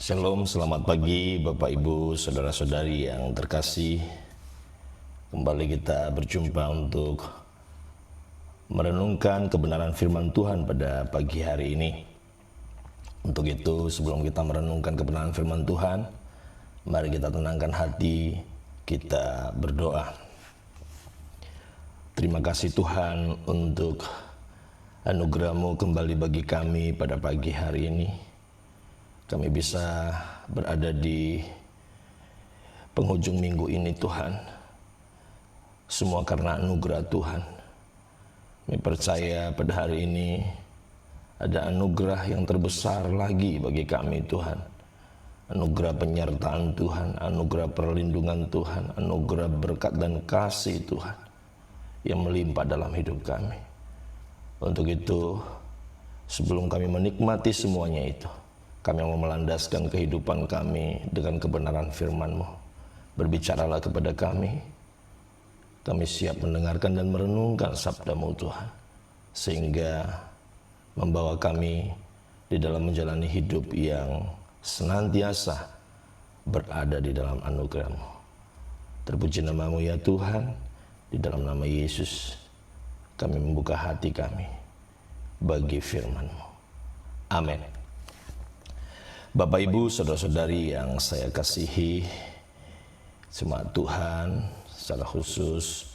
Shalom, selamat pagi Bapak Ibu, Saudara-saudari yang terkasih. Kembali kita berjumpa untuk merenungkan kebenaran firman Tuhan pada pagi hari ini. Untuk itu, sebelum kita merenungkan kebenaran firman Tuhan, mari kita tenangkan hati, kita berdoa. Terima kasih Tuhan untuk anugerah-Mu kembali bagi kami pada pagi hari ini. Kami bisa berada di penghujung minggu ini Tuhan. Semua karena anugerah Tuhan. Kami percaya pada hari ini ada anugerah yang terbesar lagi bagi kami Tuhan. Anugerah penyertaan Tuhan, anugerah perlindungan Tuhan, anugerah berkat dan kasih Tuhan yang melimpah dalam hidup kami. Untuk itu, sebelum kami menikmati semuanya itu, kami mau melandaskan kehidupan kami dengan kebenaran firman-Mu. Berbicaralah kepada kami. Kami siap mendengarkan dan merenungkan sabda-Mu Tuhan. Sehingga membawa kami di dalam menjalani hidup yang senantiasa berada di dalam anugerah-Mu. Terpuji nama-Mu ya Tuhan. Di dalam nama Yesus kami membuka hati kami bagi firman-Mu. Amin. Bapak Ibu, Saudara-saudari yang saya kasihi, jemaat Tuhan, secara khusus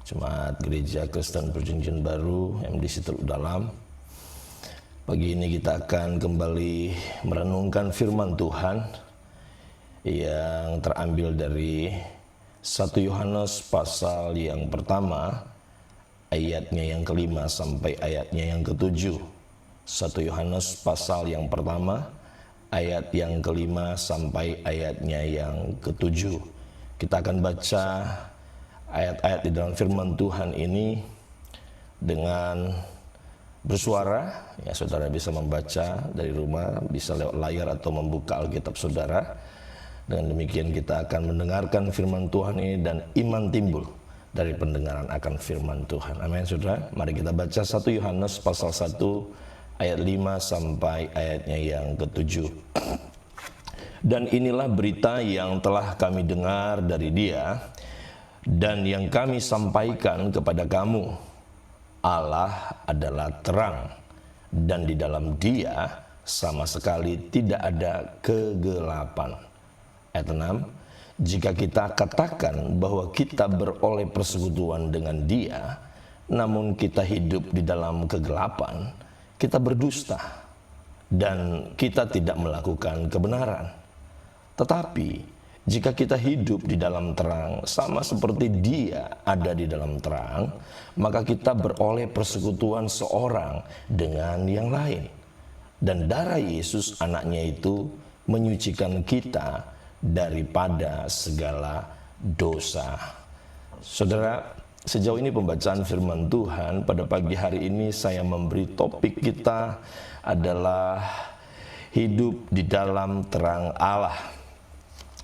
jemaat Gereja Kristen Perjanjian Baru MDC Teluk Dalam. Pagi ini kita akan kembali merenungkan firman Tuhan yang terambil dari 1 Yohanes pasal yang pertama, ayatnya yang kelima sampai ayatnya yang ketujuh. 1 Yohanes pasal yang pertama, ayat yang kelima sampai ayatnya yang ketujuh. Kita akan baca ayat-ayat di dalam firman Tuhan ini dengan bersuara. Ya, saudara bisa membaca dari rumah, bisa lewat layar atau membuka Alkitab saudara. Dengan demikian kita akan mendengarkan firman Tuhan ini dan iman timbul dari pendengaran akan firman Tuhan. Amin saudara. Mari kita baca 1 Yohanes pasal 1 ayat 5 sampai ayatnya yang ke-7. Dan inilah berita yang telah kami dengar dari Dia dan yang kami sampaikan kepada kamu. Allah adalah terang dan di dalam Dia sama sekali tidak ada kegelapan. Ayat 6. Jika kita katakan bahwa kita beroleh persekutuan dengan Dia, namun kita hidup di dalam kegelapan, kita berdusta dan kita tidak melakukan kebenaran. Tetapi jika kita hidup di dalam terang sama seperti Dia ada di dalam terang, maka kita beroleh persekutuan seorang dengan yang lain. Dan darah Yesus anaknya itu menyucikan kita daripada segala dosa. Saudara, sejauh ini pembacaan firman Tuhan pada pagi hari ini saya memberi topik kita adalah hidup di dalam terang Allah.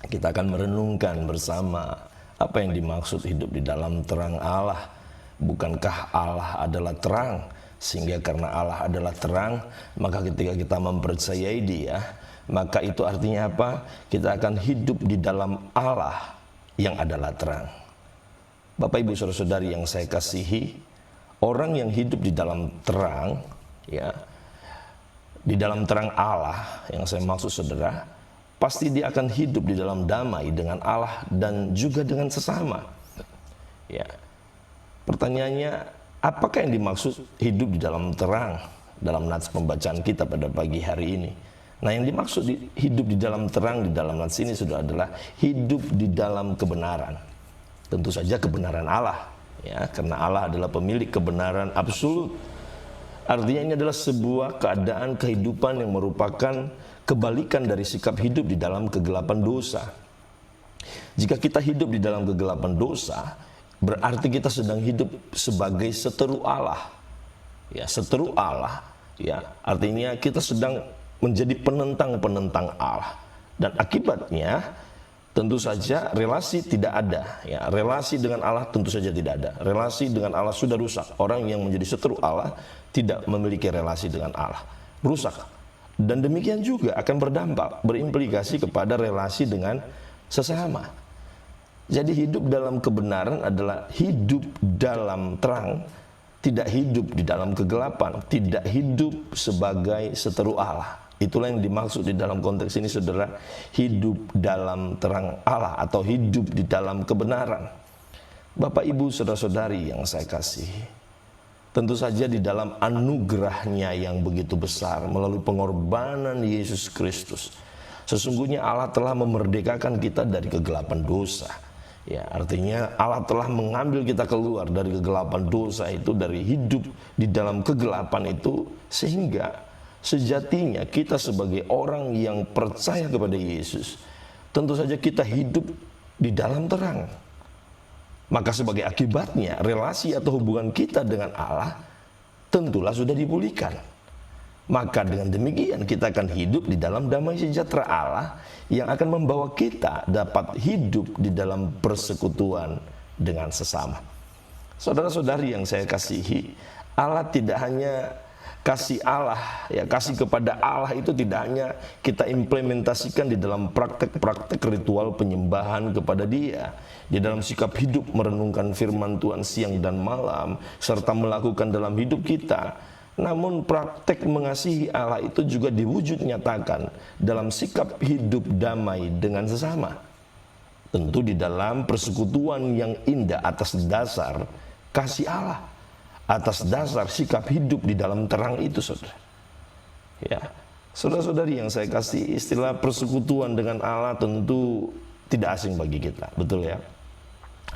Kita akan merenungkan bersama apa yang dimaksud hidup di dalam terang Allah. Bukankah Allah adalah terang? Sehingga karena Allah adalah terang, maka ketika kita mempercayai Dia, maka itu artinya apa? Kita akan hidup di dalam Allah yang adalah terang. Bapak Ibu Saudara-saudari yang saya kasihi, orang yang hidup di dalam terang, ya, di dalam terang Allah yang saya maksud saudara, pasti dia akan hidup di dalam damai dengan Allah dan juga dengan sesama. Ya. Pertanyaannya, apakah yang dimaksud hidup di dalam terang dalam nats pembacaan kita pada pagi hari ini? Nah, yang dimaksud hidup di dalam terang di dalam nats ini sudah adalah hidup di dalam kebenaran. Tentu saja kebenaran Allah, ya, karena Allah adalah pemilik kebenaran absolut. Artinya ini adalah sebuah keadaan kehidupan yang merupakan kebalikan dari sikap hidup di dalam kegelapan dosa. Jika kita hidup di dalam kegelapan dosa, berarti kita sedang hidup sebagai seteru Allah. Ya, seteru Allah, ya, artinya kita sedang menjadi penentang-penentang Allah. Dan akibatnya tentu saja relasi tidak ada, ya. Relasi dengan Allah tentu saja tidak ada. Relasi dengan Allah sudah rusak. Orang yang menjadi seteru Allah tidak memiliki relasi dengan Allah. Rusak. Dan demikian juga akan berdampak, berimplikasi kepada relasi dengan sesama. Jadi hidup dalam kebenaran adalah hidup dalam terang, tidak hidup di dalam kegelapan, tidak hidup sebagai seteru Allah. Itulah yang dimaksud di dalam konteks ini, saudara, hidup dalam terang Allah atau hidup di dalam kebenaran. Bapak, Ibu, saudara-saudari yang saya kasihi, tentu saja di dalam anugerahnya yang begitu besar melalui pengorbanan Yesus Kristus, sesungguhnya Allah telah memerdekakan kita dari kegelapan dosa. Ya, artinya Allah telah mengambil kita keluar dari kegelapan dosa itu, dari hidup di dalam kegelapan itu, sehingga sejatinya kita sebagai orang yang percaya kepada Yesus, tentu saja kita hidup di dalam terang. Maka sebagai akibatnya relasi atau hubungan kita dengan Allah tentulah sudah dipulihkan. Maka dengan demikian kita akan hidup di dalam damai sejahtera Allah yang akan membawa kita dapat hidup di dalam persekutuan dengan sesama. Saudara-saudari yang saya kasihi, Allah tidak hanya kasih Allah, ya, kasih kepada Allah itu tidak hanya kita implementasikan di dalam praktek-praktek ritual penyembahan kepada Dia, di dalam sikap hidup merenungkan firman Tuhan siang dan malam, serta melakukan dalam hidup kita. Namun praktek mengasihi Allah itu juga diwujud nyatakan dalam sikap hidup damai dengan sesama. Tentu di dalam persekutuan yang indah atas dasar kasih Allah, atas dasar sikap hidup di dalam terang itu, saudara. Ya, saudara-saudari yang saya kasih, istilah persekutuan dengan Allah tentu tidak asing bagi kita, betul ya?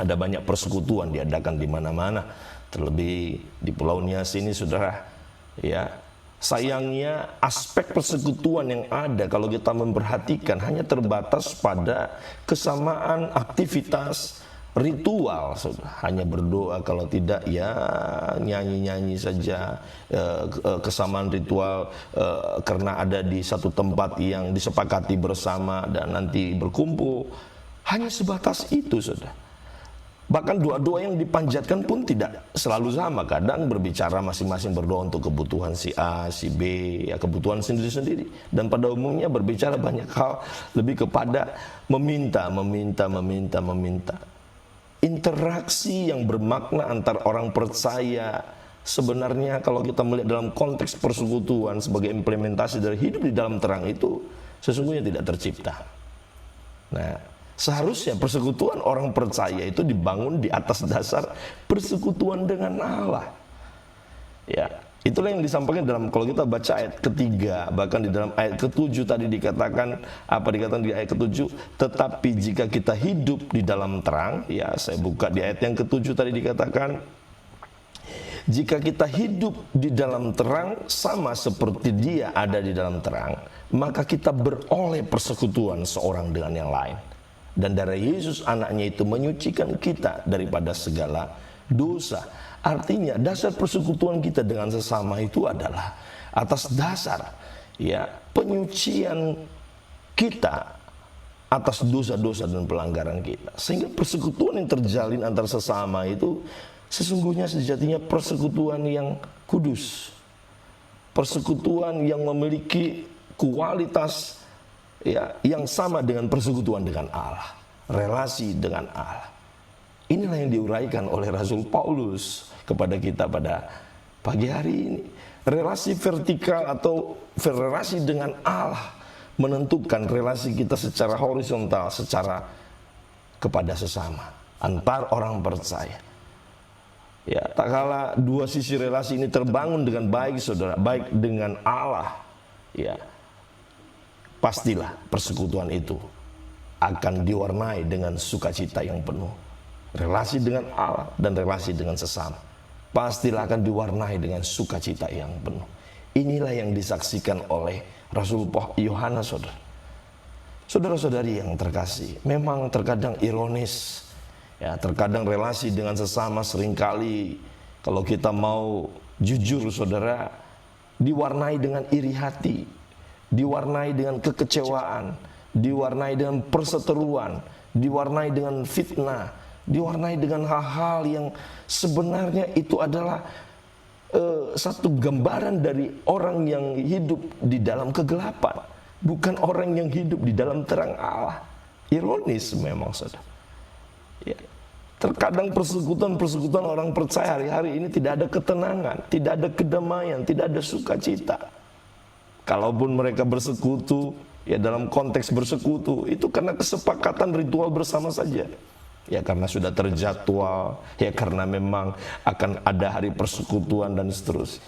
Ada banyak persekutuan diadakan di mana-mana, terlebih di Pulau Nias ini, saudara. Ya, sayangnya aspek persekutuan yang ada kalau kita memperhatikan hanya terbatas pada kesamaan aktivitas ritual, saudara. Hanya berdoa, kalau tidak ya nyanyi-nyanyi saja, kesamaan ritual karena ada di satu tempat yang disepakati bersama dan nanti berkumpul. Hanya sebatas itu, saudara. Bahkan doa-doa yang dipanjatkan pun tidak selalu sama. Kadang berbicara masing-masing berdoa untuk kebutuhan si A, si B, ya kebutuhan sendiri-sendiri. Dan pada umumnya berbicara banyak hal lebih kepada meminta. Interaksi yang bermakna antar orang percaya sebenarnya kalau kita melihat dalam konteks persekutuan sebagai implementasi dari hidup di dalam terang itu sesungguhnya tidak tercipta. Nah, seharusnya persekutuan orang percaya itu dibangun di atas dasar persekutuan dengan Allah. Ya, itulah yang disampaikan dalam, kalau kita baca ayat ketiga, bahkan di dalam ayat ketujuh tadi dikatakan, apa dikatakan di ayat ketujuh? Tetapi jika kita hidup di dalam terang, ya saya buka di ayat yang ketujuh tadi dikatakan, jika kita hidup di dalam terang sama seperti Dia ada di dalam terang, maka kita beroleh persekutuan seorang dengan yang lain. Dan darah Yesus anaknya itu menyucikan kita daripada segala dosa. Artinya dasar persekutuan kita dengan sesama itu adalah atas dasar ya penyucian kita atas dosa-dosa dan pelanggaran kita. Sehingga persekutuan yang terjalin antar sesama itu sesungguhnya sejatinya persekutuan yang kudus. Persekutuan yang memiliki kualitas ya, yang sama dengan persekutuan dengan Allah, relasi dengan Allah. Inilah yang diuraikan oleh Rasul Paulus kepada kita pada pagi hari ini. Relasi vertikal atau relasi dengan Allah menentukan relasi kita secara horizontal, secara kepada sesama, antar orang percaya. Ya, tak kala dua sisi relasi ini terbangun dengan baik, saudara, baik dengan Allah, ya, pastilah persekutuan itu akan diwarnai dengan sukacita yang penuh. Relasi dengan Allah dan relasi dengan sesama pastilah akan diwarnai dengan sukacita yang penuh. Inilah yang disaksikan oleh Rasul Yohanes, saudara. Saudara-saudari yang terkasih, memang terkadang ironis, ya, terkadang relasi dengan sesama seringkali kalau kita mau jujur, saudara, diwarnai dengan iri hati, diwarnai dengan kekecewaan, diwarnai dengan perseteruan, diwarnai dengan fitnah, diwarnai dengan hal-hal yang sebenarnya itu adalah satu gambaran dari orang yang hidup di dalam kegelapan, bukan orang yang hidup di dalam terang Allah. Ironis memang, saudara. Ya. Terkadang persekutuan orang percaya hari-hari ini tidak ada ketenangan, tidak ada kedamaian, tidak ada sukacita. Kalaupun mereka bersekutu, ya dalam konteks bersekutu, itu karena kesepakatan ritual bersama saja. Ya karena sudah terjadwal, ya karena memang akan ada hari persekutuan dan seterusnya.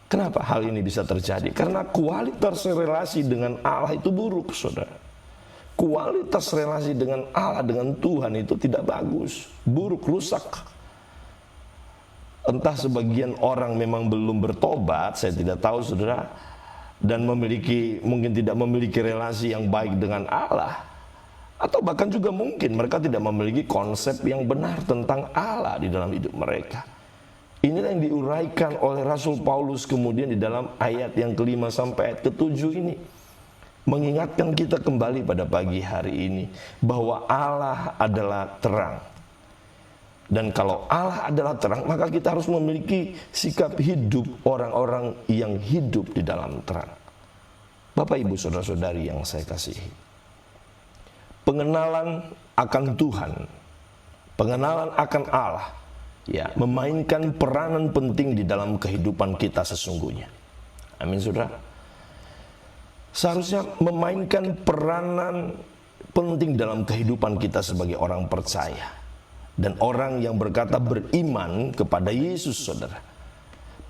Kenapa hal ini bisa terjadi? Karena kualitas relasi dengan Allah itu buruk, saudara. Kualitas relasi dengan Allah, dengan Tuhan itu tidak bagus, buruk, rusak. Entah sebagian orang memang belum bertobat, saya tidak tahu, saudara, dan mungkin tidak memiliki relasi yang baik dengan Allah. Atau bahkan juga mungkin mereka tidak memiliki konsep yang benar tentang Allah di dalam hidup mereka. Inilah yang diuraikan oleh Rasul Paulus kemudian di dalam ayat yang ke-5 sampai ayat ke-7 ini. Mengingatkan kita kembali pada pagi hari ini bahwa Allah adalah terang. Dan kalau Allah adalah terang, maka kita harus memiliki sikap hidup orang-orang yang hidup di dalam terang. Bapak, Ibu, saudara-saudari yang saya kasihi, pengenalan akan Tuhan, pengenalan akan Allah, ya, memainkan peranan penting di dalam kehidupan kita sesungguhnya. Amin, saudara. Seharusnya memainkan peranan penting dalam kehidupan kita sebagai orang percaya dan orang yang berkata beriman kepada Yesus, saudara.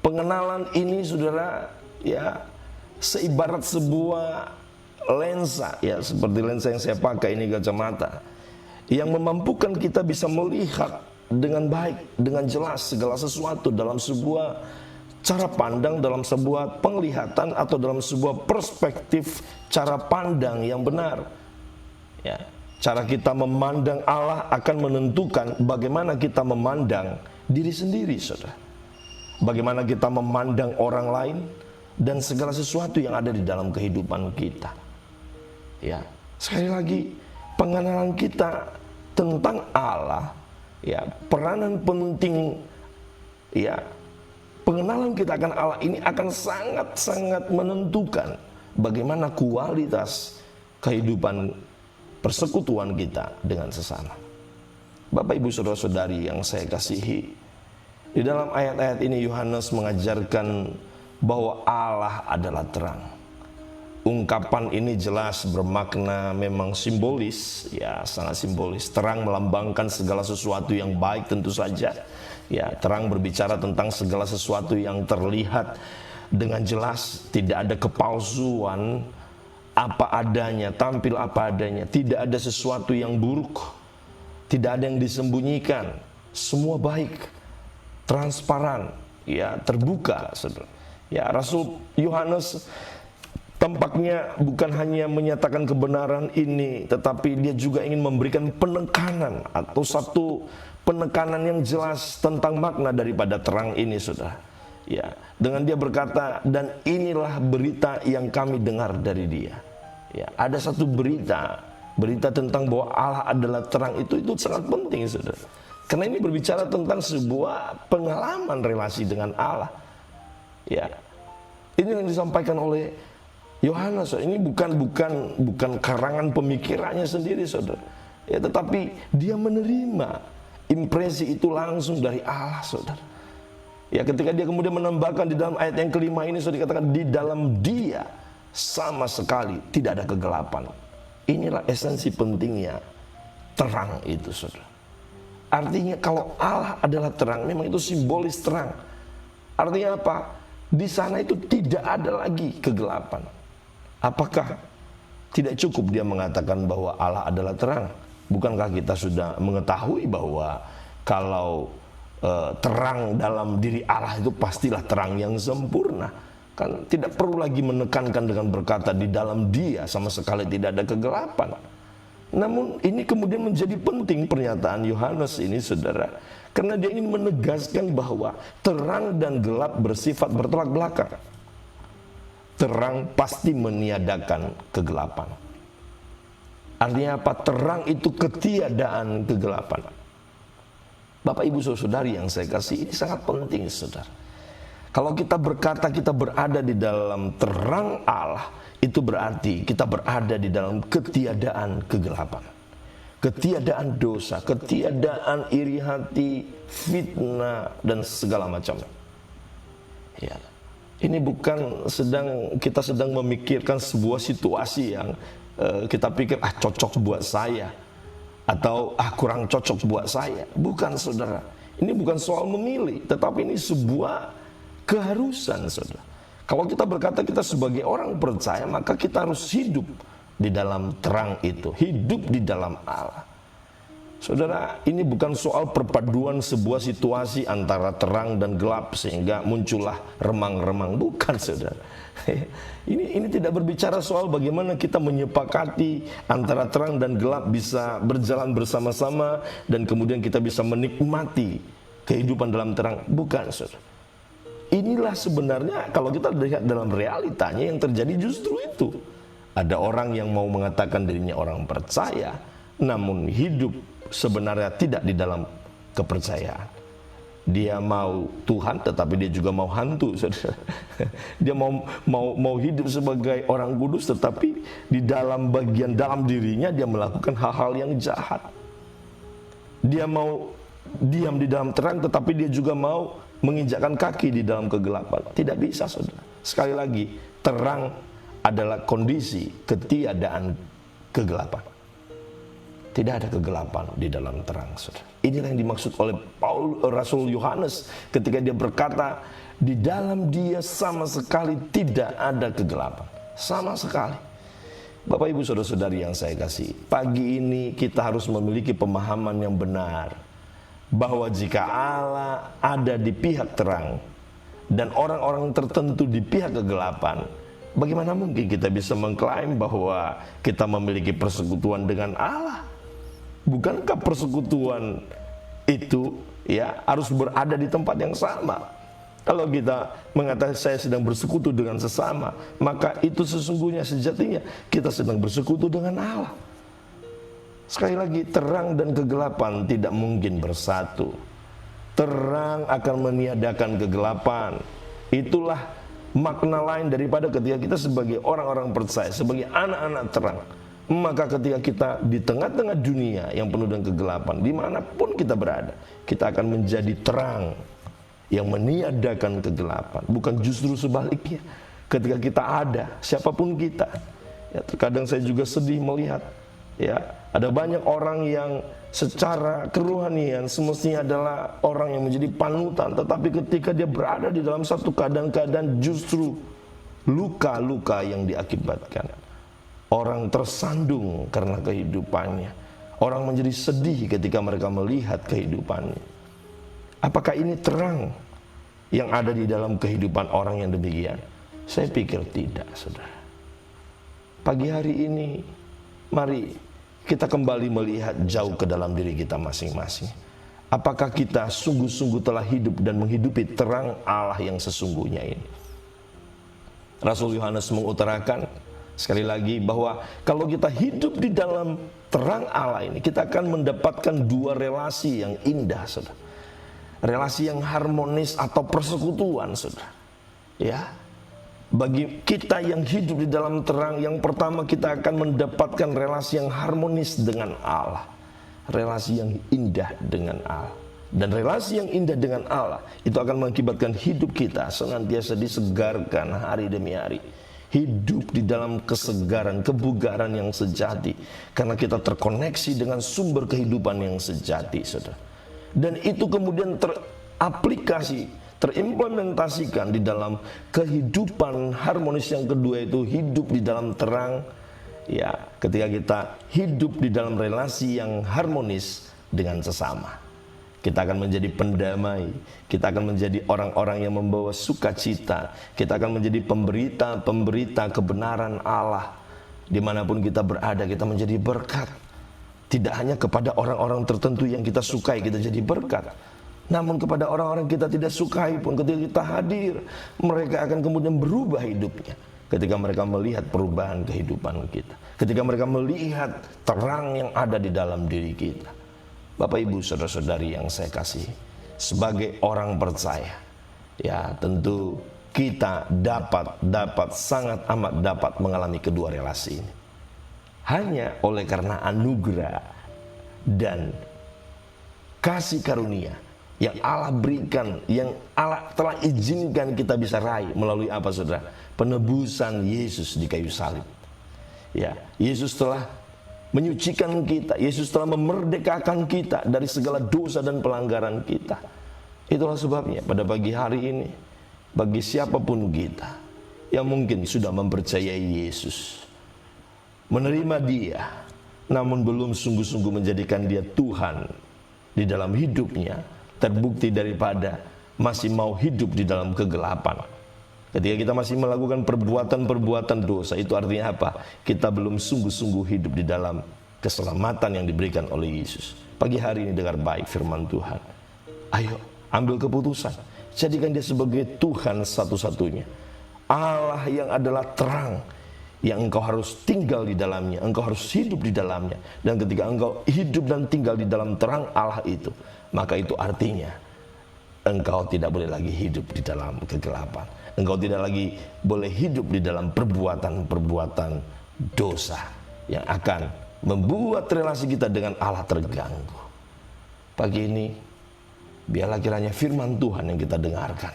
Pengenalan ini, saudara, ya, seibarat sebuah lensa, ya, seperti lensa yang saya pakai ini, kacamata, yang memampukan kita bisa melihat dengan baik, dengan jelas segala sesuatu dalam sebuah cara pandang, dalam sebuah penglihatan atau dalam sebuah perspektif cara pandang yang benar. Ya, cara kita memandang Allah akan menentukan bagaimana kita memandang diri sendiri, saudara. Bagaimana kita memandang orang lain dan segala sesuatu yang ada di dalam kehidupan kita. Ya, sekali lagi pengenalan kita tentang Allah, ya, peranan penting, ya, pengenalan kita akan Allah ini akan sangat-sangat menentukan bagaimana kualitas kehidupan persekutuan kita dengan sesama. Bapak, Ibu, saudara-saudari yang saya kasihi, di dalam ayat-ayat ini Yohanes mengajarkan bahwa Allah adalah terang. Ungkapan ini jelas bermakna memang simbolis, ya, sangat simbolis. Terang melambangkan segala sesuatu yang baik tentu saja. Ya, terang berbicara tentang segala sesuatu yang terlihat dengan jelas, tidak ada kepalsuan, apa adanya, tampil apa adanya, tidak ada sesuatu yang buruk, tidak ada yang disembunyikan, semua baik, transparan, ya, terbuka, saudara. Ya, Rasul Yohanes tampaknya bukan hanya menyatakan kebenaran ini, tetapi dia juga ingin memberikan penekanan atau satu penekanan yang jelas tentang makna daripada terang ini, saudara. Ya, dengan dia berkata, dan inilah berita yang kami dengar dari dia. Ya, ada satu berita tentang bahwa Allah adalah terang, itu sangat penting, saudara. Karena ini berbicara tentang sebuah pengalaman relasi dengan Allah. Ya, ini yang disampaikan oleh Yohanes. Ini bukan karangan pemikirannya sendiri, saudara. Ya, tetapi dia menerima impresi itu langsung dari Allah, saudara. Ya, ketika dia kemudian menambahkan di dalam ayat yang ke-5 ini, sudah dikatakan di dalam dia sama sekali tidak ada kegelapan. Inilah esensi pentingnya terang itu, saudara. Artinya kalau Allah adalah terang, memang itu simbolis terang. Artinya apa? Di sana itu tidak ada lagi kegelapan. Apakah tidak cukup dia mengatakan bahwa Allah adalah terang? Bukankah kita sudah mengetahui bahwa kalau terang dalam diri Allah itu pastilah terang yang sempurna? Kan tidak perlu lagi menekankan dengan berkata di dalam dia sama sekali tidak ada kegelapan. Namun ini kemudian menjadi penting pernyataan Yohanes ini, saudara, karena dia ingin menegaskan bahwa terang dan gelap bersifat bertolak belakang. Terang pasti meniadakan kegelapan. Artinya apa? Terang itu ketiadaan kegelapan. Bapak, Ibu, saudari yang saya kasih, ini sangat penting, saudara. Kalau kita berkata kita berada di dalam terang Allah, itu berarti kita berada di dalam ketiadaan kegelapan, ketiadaan dosa, ketiadaan iri hati, fitnah, dan segala macam. Ya. Ini bukan kita sedang memikirkan sebuah situasi yang kita pikir cocok buat saya, atau kurang cocok buat saya. Bukan, saudara. Ini bukan soal memilih, tetapi ini sebuah keharusan, saudara. Kalau kita berkata kita sebagai orang percaya, maka kita harus hidup di dalam terang itu, hidup di dalam Allah. Saudara, ini bukan soal perpaduan sebuah situasi antara terang dan gelap sehingga muncullah remang-remang. Bukan, saudara. Ini tidak berbicara soal bagaimana kita menyepakati antara terang dan gelap bisa berjalan bersama-sama dan kemudian kita bisa menikmati kehidupan dalam terang. Bukan, saudara. Inilah sebenarnya kalau kita lihat dalam realitanya yang terjadi justru itu. Ada orang yang mau mengatakan dirinya orang percaya, namun hidup sebenarnya tidak di dalam kepercayaan. Dia mau Tuhan tetapi dia juga mau hantu, saudara. Dia mau hidup sebagai orang kudus tetapi di dalam bagian dalam dirinya dia melakukan hal-hal yang jahat. Dia mau diam di dalam terang tetapi dia juga mau menginjakkan kaki di dalam kegelapan. Tidak bisa, saudara. Sekali lagi, terang adalah kondisi ketiadaan kegelapan. Tidak ada kegelapan di dalam terang, saudara. Inilah yang dimaksud oleh Rasul Yohanes ketika dia berkata, di dalam dia sama sekali tidak ada kegelapan. Sama sekali. Bapak, Ibu, saudara-saudari yang saya kasih, pagi ini kita harus memiliki pemahaman yang benar bahwa jika Allah ada di pihak terang dan orang-orang tertentu di pihak kegelapan, bagaimana mungkin kita bisa mengklaim bahwa kita memiliki persekutuan dengan Allah? Bukankah persekutuan itu harus berada di tempat yang sama? Kalau kita mengatakan saya sedang bersekutu dengan sesama, maka itu sesungguhnya sejatinya kita sedang bersekutu dengan Allah. Sekali lagi, terang dan kegelapan tidak mungkin bersatu. Terang akan meniadakan kegelapan. Itulah makna lain daripada ketika kita sebagai orang-orang percaya, sebagai anak-anak terang. Maka ketika kita di tengah-tengah dunia yang penuh dengan kegelapan, dimanapun kita berada, kita akan menjadi terang yang meniadakan kegelapan. Bukan justru sebaliknya. Ketika kita ada, siapapun kita, terkadang saya juga sedih melihat ada banyak orang yang secara kerohanian semestinya adalah orang yang menjadi panutan, tetapi ketika dia berada di dalam satu keadaan-keadaan justru luka-luka yang diakibatkan. Orang tersandung karena kehidupannya. Orang menjadi sedih ketika mereka melihat kehidupannya. Apakah ini terang yang ada di dalam kehidupan orang yang demikian? Saya pikir tidak, saudara. Pagi hari ini, mari kita kembali melihat jauh ke dalam diri kita masing-masing. Apakah kita sungguh-sungguh telah hidup dan menghidupi terang Allah yang sesungguhnya ini? Rasul Yohanes mengutarakan sekali lagi bahwa kalau kita hidup di dalam terang Allah ini, kita akan mendapatkan dua relasi yang indah, saudara. Relasi yang harmonis atau persekutuan, saudara. Bagi kita yang hidup di dalam terang, yang pertama kita akan mendapatkan relasi yang harmonis dengan Allah. Relasi yang indah dengan Allah. Dan relasi yang indah dengan Allah itu akan mengakibatkan hidup kita senantiasa disegarkan hari demi hari. Hidup di dalam kesegaran, kebugaran yang sejati. Karena kita terkoneksi dengan sumber kehidupan yang sejati, saudara. Dan itu kemudian teraplikasi, terimplementasikan di dalam kehidupan harmonis yang kedua, itu hidup di dalam terang. Ketika kita hidup di dalam relasi yang harmonis dengan sesama, kita akan menjadi pendamai, kita akan menjadi orang-orang yang membawa sukacita, kita akan menjadi pemberita-pemberita kebenaran Allah. Dimanapun kita berada, kita menjadi berkat. Tidak hanya kepada orang-orang tertentu yang kita sukai, kita jadi berkat. Namun kepada orang-orang kita tidak sukai pun, ketika kita hadir, mereka akan kemudian berubah hidupnya. Ketika mereka melihat perubahan kehidupan kita, ketika mereka melihat terang yang ada di dalam diri kita. Bapak, Ibu, saudara-saudari yang saya kasih, sebagai orang percaya, ya tentu kita dapat sangat amat dapat mengalami kedua relasi ini. Hanya oleh karena anugerah dan kasih karunia yang Allah berikan, yang Allah telah izinkan kita bisa raih melalui apa saudara? Penebusan Yesus di kayu salib. Ya, Yesus telah menyucikan kita, Yesus telah memerdekakan kita dari segala dosa dan pelanggaran kita. Itulah sebabnya pada pagi hari ini, bagi siapapun kita yang mungkin sudah mempercayai Yesus, menerima Dia, namun belum sungguh-sungguh menjadikan Dia Tuhan di dalam hidupnya, terbukti daripada masih mau hidup di dalam kegelapan. Ketika kita masih melakukan perbuatan-perbuatan dosa, itu artinya apa? Kita belum sungguh-sungguh hidup di dalam keselamatan yang diberikan oleh Yesus. Pagi hari ini dengar baik firman Tuhan. Ayo, ambil keputusan. Jadikan Dia sebagai Tuhan satu-satunya. Allah yang adalah terang, yang engkau harus tinggal di dalamnya, engkau harus hidup di dalamnya. Dan ketika engkau hidup dan tinggal di dalam terang Allah itu, maka itu artinya engkau tidak boleh lagi hidup di dalam kegelapan. Engkau tidak lagi boleh hidup di dalam perbuatan-perbuatan dosa yang akan membuat relasi kita dengan Allah terganggu. Pagi ini, biarlah kiranya firman Tuhan yang kita dengarkan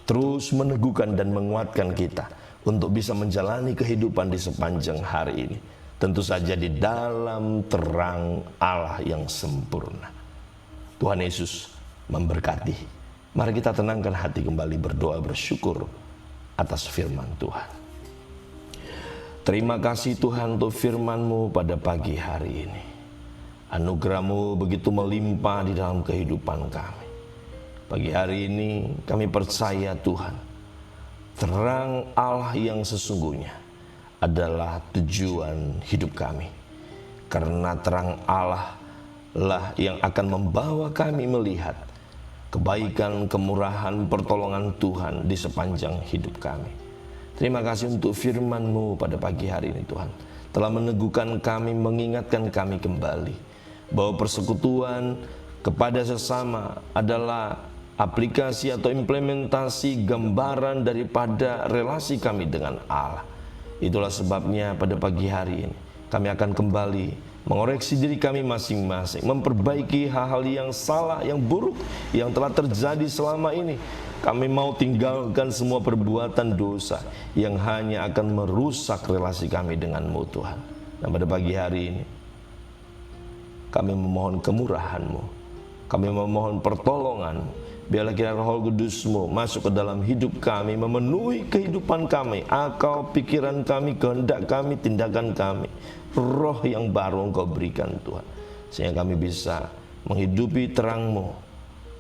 terus meneguhkan dan menguatkan kita untuk bisa menjalani kehidupan di sepanjang hari ini. Tentu saja di dalam terang Allah yang sempurna. Tuhan Yesus memberkati. Mari kita tenangkan hati kembali, berdoa bersyukur atas firman Tuhan. Terima kasih Tuhan untuk firman-Mu pada pagi hari ini. Anugerah-Mu begitu melimpah di dalam kehidupan kami. Pagi hari ini kami percaya Tuhan, terang Allah yang sesungguhnya adalah tujuan hidup kami. Karena terang Allah lah yang akan membawa kami melihat kebaikan, kemurahan, pertolongan Tuhan di sepanjang hidup kami. Terima kasih untuk firman-Mu pada pagi hari ini Tuhan. Telah meneguhkan kami, mengingatkan kami kembali bahwa persekutuan kepada sesama adalah aplikasi atau implementasi gambaran daripada relasi kami dengan Allah. Itulah sebabnya pada pagi hari ini kami akan kembali mengoreksi diri kami masing-masing, memperbaiki hal-hal yang salah, yang buruk yang telah terjadi selama ini. Kami mau tinggalkan semua perbuatan dosa yang hanya akan merusak relasi kami dengan-Mu Tuhan. Dan pada pagi hari ini kami memohon kemurahan-Mu, kami memohon pertolongan-Mu. Biarlah kiranya Roh Kudus-Mu masuk ke dalam hidup kami, memenuhi kehidupan kami, akal, pikiran kami, kehendak kami, tindakan kami. Roh yang baru Engkau berikan Tuhan, sehingga kami bisa menghidupi terang-Mu.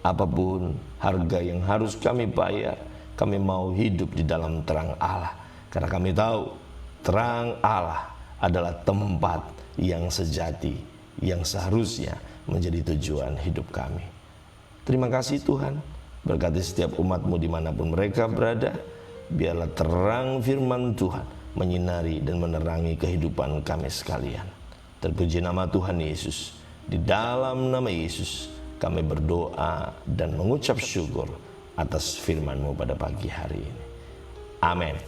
Apapun harga yang harus kami bayar, kami mau hidup di dalam terang Allah. Karena kami tahu terang Allah adalah tempat yang sejati, yang seharusnya menjadi tujuan hidup kami. Terima kasih Tuhan, berkati setiap umat-Mu dimanapun mereka berada. Biarlah terang firman Tuhan menyinari dan menerangi kehidupan kami sekalian. Terpuji nama Tuhan Yesus. Di dalam nama Yesus kami berdoa dan mengucap syukur atas firman-Mu pada pagi hari ini. Amin.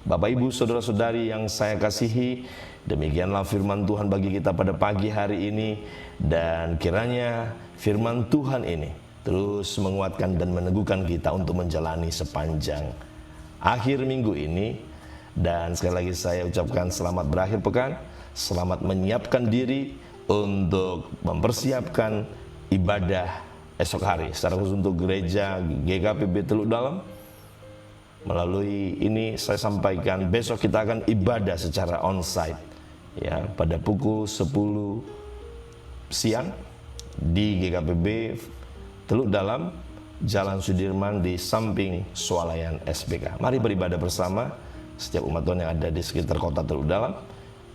Bapak Ibu saudara-saudari yang saya kasihi, demikianlah firman Tuhan bagi kita pada pagi hari ini. Dan kiranya firman Tuhan ini terus menguatkan dan meneguhkan kita untuk menjalani sepanjang akhir minggu ini. Dan sekali lagi saya ucapkan selamat berakhir pekan, selamat menyiapkan diri untuk mempersiapkan ibadah esok hari, secara khusus untuk gereja GKPB Teluk Dalam. Melalui ini saya sampaikan besok kita akan ibadah secara onsite ya, pada pukul 10 siang di GKPB Teluk Dalam, Jalan Sudirman di samping Swalayan SBK. Mari beribadah bersama setiap umat Tuhan yang ada di sekitar kota Teluk Dalam.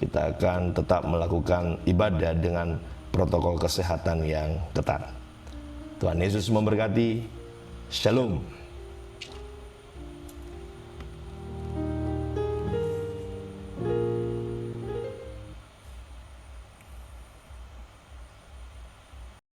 Kita akan tetap melakukan ibadah dengan protokol kesehatan yang ketat. Tuhan Yesus memberkati. Shalom.